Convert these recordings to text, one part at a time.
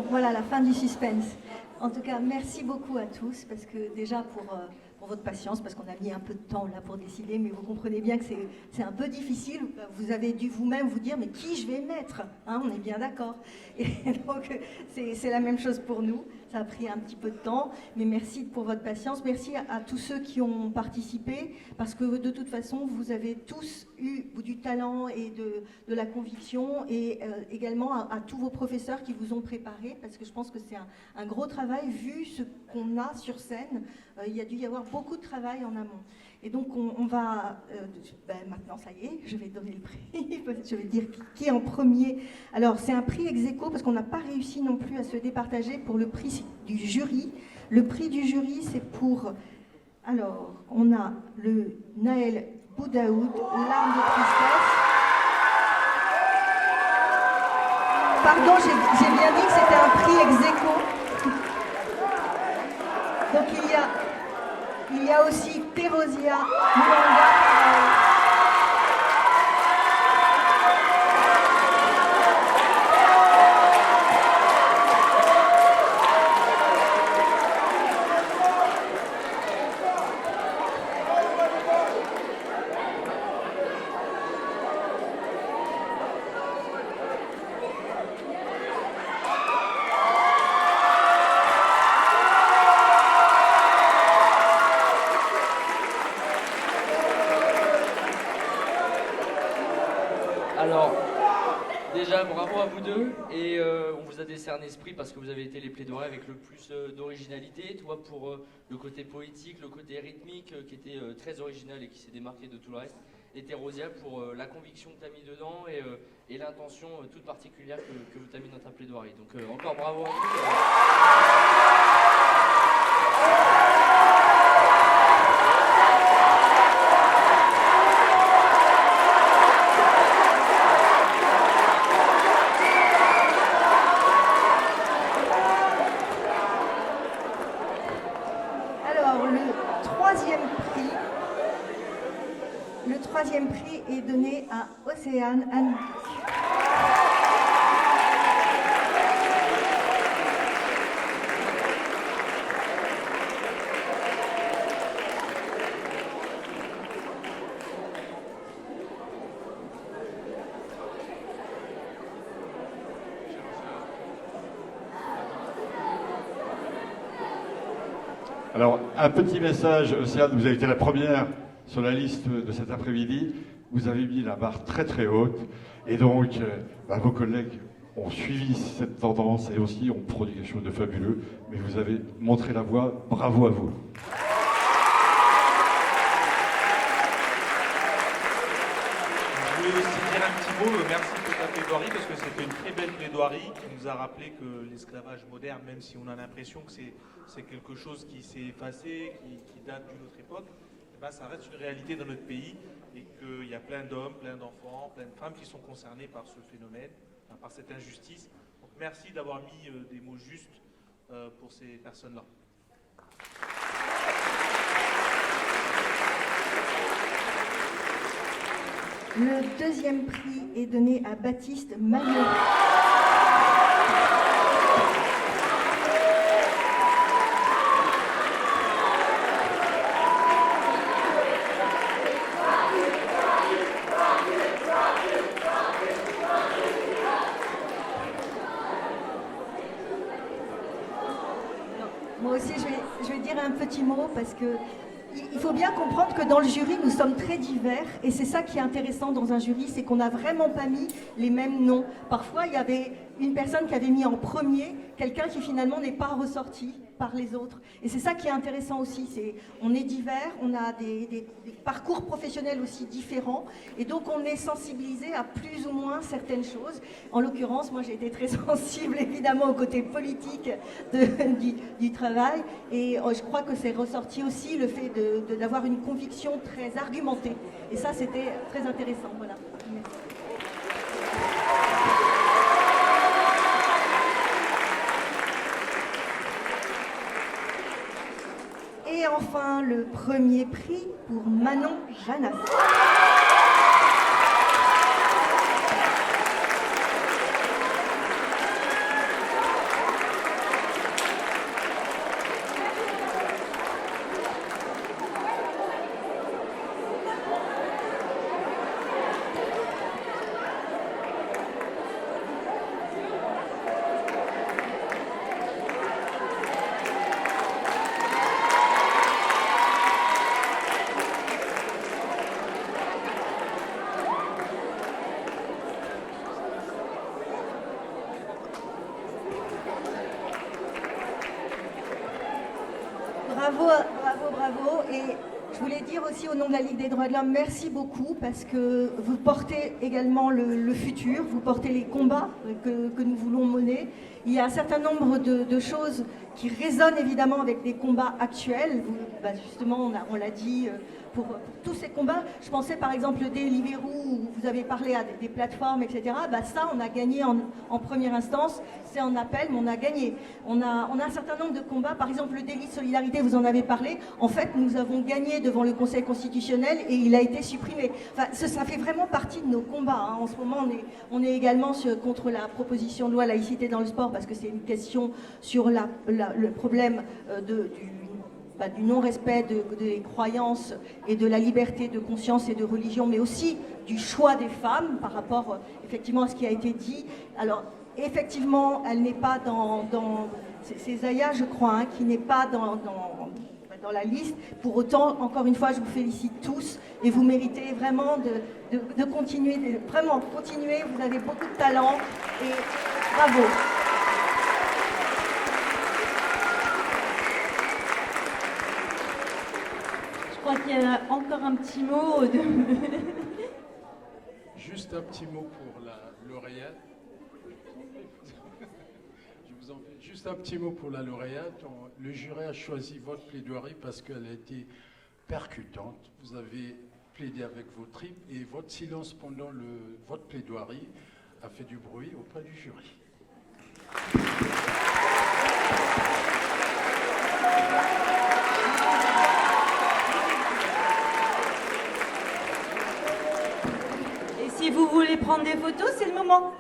Bon, voilà, la fin du suspense. En tout cas, merci beaucoup à tous, parce que déjà pour votre patience, parce qu'on a mis un peu de temps là pour décider, mais vous comprenez bien que c'est un peu difficile. Vous avez dû vous-même vous dire, mais qui je vais mettre, hein, on est bien d'accord. Et donc, c'est la même chose pour nous. Ça a pris un petit peu de temps, mais merci pour votre patience. Merci à tous ceux qui ont participé, parce que de toute façon, vous avez tous eu du talent et de la conviction, et également à tous vos professeurs qui vous ont préparé, parce que je pense que c'est un gros travail, vu ce qu'on a sur scène. Il y a dû y avoir beaucoup de travail en amont. Et donc, on va... maintenant, ça y est, je vais donner le prix. Je vais dire qui est en premier. Alors, c'est un prix ex-aequo, parce qu'on n'a pas réussi non plus à se départager pour le prix du jury. Le prix du jury, c'est pour... Alors, on a le Naël Boudaoud, Larmes de tristesse. Pardon, j'ai bien dit que c'était un prix ex-aequo. Donc, il y a aussi Terosia Muanga. Alors, déjà, bravo à vous deux, et on vous a décerné ce prix parce que vous avez été les plaidoyers avec le plus d'originalité. Toi, pour le côté poétique, le côté rythmique, qui était très original et qui s'est démarqué de tout le reste. Et Terosia pour la conviction que tu as mis dedans et l'intention toute particulière que tu as mis dans ta plaidoirie. Donc, encore bravo à vous. Le troisième prix est donné à Océane Anne. Alors, un petit message, Océane, vous avez été la première sur la liste de cet après-midi. Vous avez mis la barre très très haute, et donc vos collègues ont suivi cette tendance et aussi ont produit quelque chose de fabuleux, mais vous avez montré la voie. Bravo à vous. Je voulais aussi dire un petit mot, merci pour ta plaidoirie, parce que c'était une très belle plaidoirie qui nous a rappelé que l'esclavage moderne, même si on a l'impression que c'est quelque chose qui s'est effacé, qui date d'une autre époque, ça reste une réalité dans notre pays, et qu'il y a plein d'hommes, plein d'enfants, plein de femmes qui sont concernés par ce phénomène, par cette injustice. Donc merci d'avoir mis des mots justes pour ces personnes-là. Le deuxième prix est donné à Baptiste Maillot. Moi aussi, je vais dire un petit mot, parce que il faut bien comprendre que dans le jury, nous sommes très divers, et c'est ça qui est intéressant dans un jury, c'est qu'on n'a vraiment pas mis les mêmes noms. Parfois, il y avait une personne qui avait mis en premier quelqu'un qui finalement n'est pas ressorti par les autres. Et c'est ça qui est intéressant aussi, on est divers, on a des parcours professionnels aussi différents, et donc on est sensibilisé à plus ou moins certaines choses. En l'occurrence, moi j'ai été très sensible évidemment au côté politique du travail, et je crois que c'est ressorti aussi le fait d'avoir une conviction très argumentée. Et ça, c'était très intéressant. Voilà. Merci. Et enfin, le premier prix pour Manon Janas. Bravo, bravo, bravo. Et je voulais dire aussi au nom de la Ligue des droits de l'homme, merci beaucoup parce que vous portez également le futur, vous portez les combats que nous voulons mener. Il y a un certain nombre de choses qui résonnent évidemment avec des combats actuels. Justement, on l'a dit, pour tous ces combats. Je pensais par exemple Deliveroo, où vous avez parlé à des plateformes, etc. Ça, on a gagné en première instance. C'est en appel, mais on a gagné. On a un certain nombre de combats. Par exemple, le délit de solidarité, vous en avez parlé. En fait, nous avons gagné devant le Conseil constitutionnel et il a été supprimé. Enfin, ça fait vraiment partie de nos combats. En ce moment, on est également contre la proposition de loi laïcité dans le sport parce que c'est une question sur le problème du non-respect des croyances et de la liberté de conscience et de religion, mais aussi du choix des femmes par rapport effectivement à ce qui a été dit. Alors effectivement, elle n'est pas c'est Zaya, je crois, qui n'est pas dans la liste. Pour autant, encore une fois, je vous félicite tous et vous méritez vraiment de continuer, vraiment continuer. Vous avez beaucoup de talent et bravo. Je crois qu'il y a encore un petit mot de... Juste un petit mot pour la lauréate. Je vous en prie. Juste un petit mot pour la lauréate. Le jury a choisi votre plaidoirie parce qu'elle a été percutante. Vous avez plaidé avec vos tripes et votre silence pendant votre plaidoirie a fait du bruit auprès du jury. Si vous voulez prendre des photos, c'est le moment.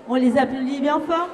On les applaudit bien fort.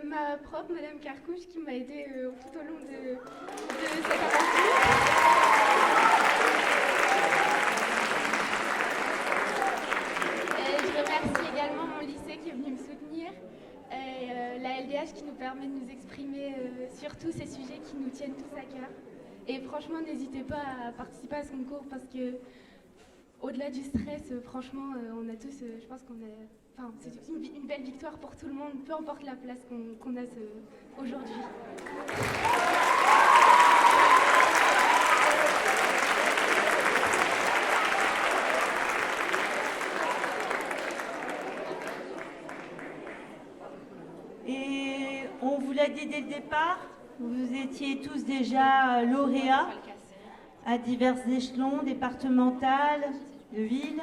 Ma prof, Madame Carcouche, qui m'a aidée tout au long de cette aventure. Et je remercie également mon lycée qui est venu me soutenir, et la LDH qui nous permet de nous exprimer sur tous ces sujets qui nous tiennent tous à cœur. Et franchement, n'hésitez pas à participer à ce concours parce que, au-delà du stress, franchement, on a tous, je pense qu'on est... Enfin, c'est une belle victoire pour tout le monde, peu importe la place qu'on a aujourd'hui. Et on vous l'a dit dès le départ, vous étiez tous déjà lauréats à divers échelons, départementales, de villes.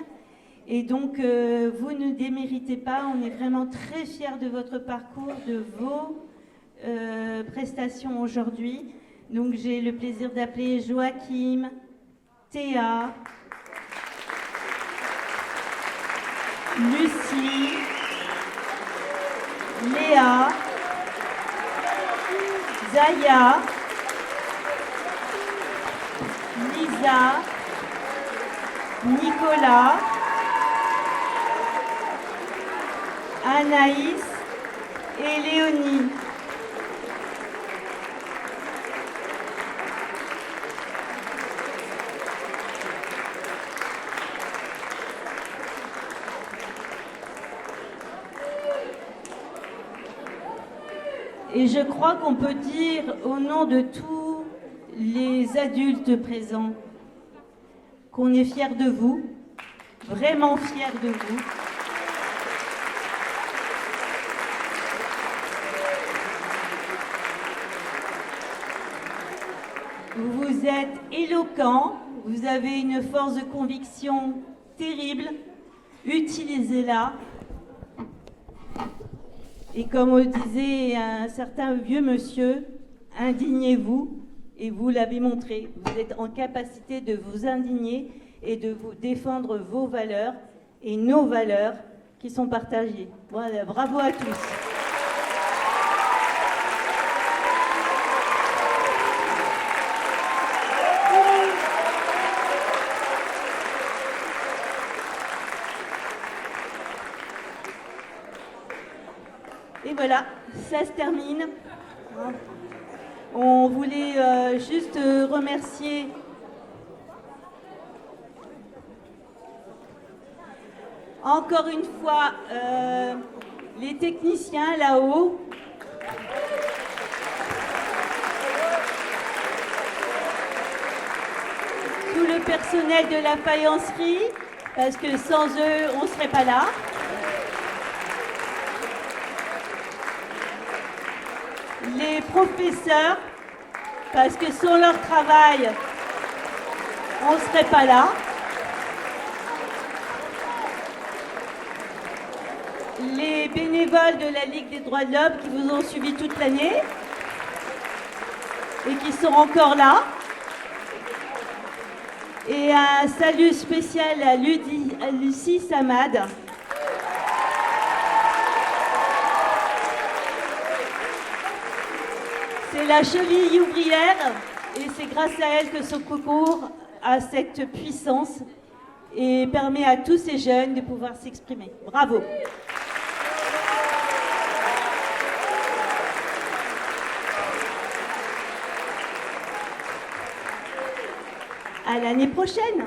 Et donc, vous ne déméritez pas. On est vraiment très fiers de votre parcours, de vos prestations aujourd'hui. Donc, j'ai le plaisir d'appeler Joachim, Théa, Lucie, Léa, Zaya, Lisa, Nicolas, Anaïs et Léonie. Et je crois qu'on peut dire au nom de tous les adultes présents qu'on est fiers de vous, vraiment fiers de vous. Vous êtes éloquent, vous avez une force de conviction terrible, utilisez-la. Et comme disait un certain vieux monsieur, indignez-vous, et vous l'avez montré. Vous êtes en capacité de vous indigner et de vous défendre vos valeurs et nos valeurs qui sont partagées. Voilà, bravo à tous. Et voilà, ça se termine. On voulait juste remercier encore une fois les techniciens là-haut. Tout le personnel de la faïencerie, parce que sans eux, on ne serait pas là. Les professeurs, parce que sans leur travail, on ne serait pas là. Les bénévoles de la Ligue des droits de l'homme qui vous ont suivi toute l'année et qui sont encore là. Et un salut spécial à Lucie Samad. C'est la cheville ouvrière et c'est grâce à elle que ce concours a cette puissance et permet à tous ces jeunes de pouvoir s'exprimer. Bravo! À l'année prochaine!